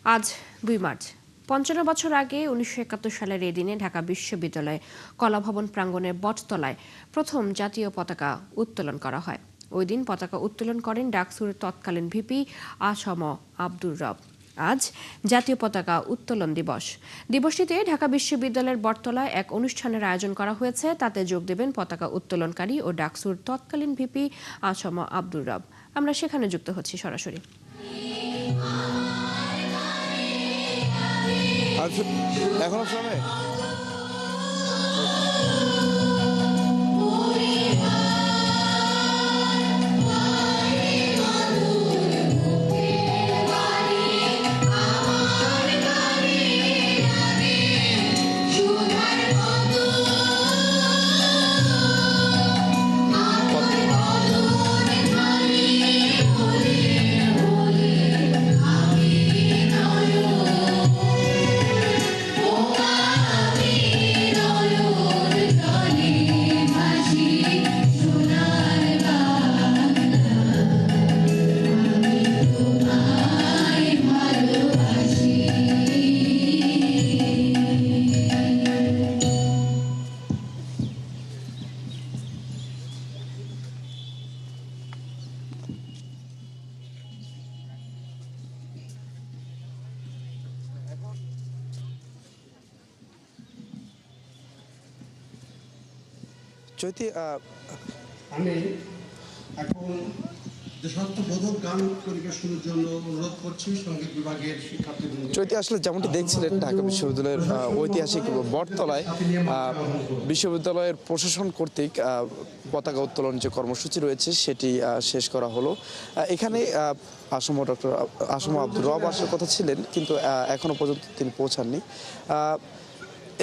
আজ ২ মার্চ ৫৫ বছর আগে ১৯৭১ সালের এই দিনে ঢাকা বিশ্ববিদ্যালয় কলাভবন প্রাঙ্গণের বটতলায় প্রথম জাতীয় পতাকা উত্তোলন করা হয়। ওই দিন পতাকা উত্তোলন করেন ডাকসুর তৎকালীন ভিপি আসম আব্দুর রব। আজ জাতীয় পতাকা উত্তোলন দিবস। দিবসটিতে ঢাকা বিশ্ববিদ্যালয়ের বটতলায় এক অনুষ্ঠানের আয়োজন করা হয়েছে। তাতে যোগ দেবেন পতাকা উত্তোলনকারী ও ডাকসুর তৎকালীন ভিপি আসম আব্দুর রব। আমরা সেখানে যুক্ত হচ্ছি সরাসরি। এখনো শোনে চৈতি আমি এখন দেশাত্মবোধক গান পরিবেশনের জন্য অনুরোধ করছি সঙ্গীত বিভাগের শিক্ষার্থীদের। চৈতি আসলে যেমনটি দেখছিলেন ঢাকা বিশ্ববিদ্যালয়ের ঐতিহাসিক বটতলায় বিশ্ববিদ্যালয়ের প্রশাসন কর্তৃক পতাকা উত্তোলন যে কর্মসূচি রয়েছে সেটি শেষ করা হলো। এখানে ডক্টর আসম আব্দুর রব আসার কথা ছিলেন, কিন্তু এখনো পর্যন্ত তিনি পৌঁছাননি।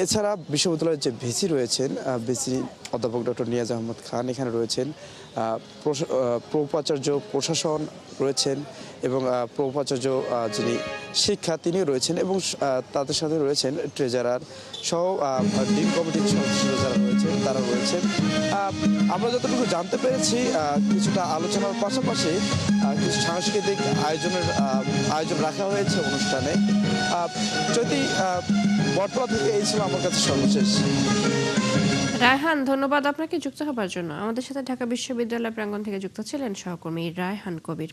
এছাড়া বিশ্ববিদ্যালয়ের যে ভিসি রয়েছেন, ভিসি অধ্যাপক ডক্টর নিয়াজ আহমদ খান এখানে রয়েছেন, প্রোপাচার্য প্রশাসন রয়েছেন এবং প্রোপাচার্য যিনি শিক্ষা তিনিও রয়েছেন এবং তাদের সাথে রয়েছেন ট্রেজারার সহ ডিন কমিটির সদস্যরা যারা রয়েছেন তারা রয়েছেন। আমরা যতটুকু জানতে পেরেছি কিছুটা আলোচনার পাশাপাশি কিছু সাংস্কৃতিক আয়োজন রাখা হয়েছে অনুষ্ঠানে। যদি বটতলা থেকে এই ছিল আমার কাছে সর্বশেষ। রায়হান, ধন্যবাদ আপনাকে যুক্ত হবার জন্য। আমাদের সাথে ঢাকা বিশ্ববিদ্যালয় প্রাঙ্গণ থেকে যুক্ত ছিলেন সহকর্মী রায়হান কবির।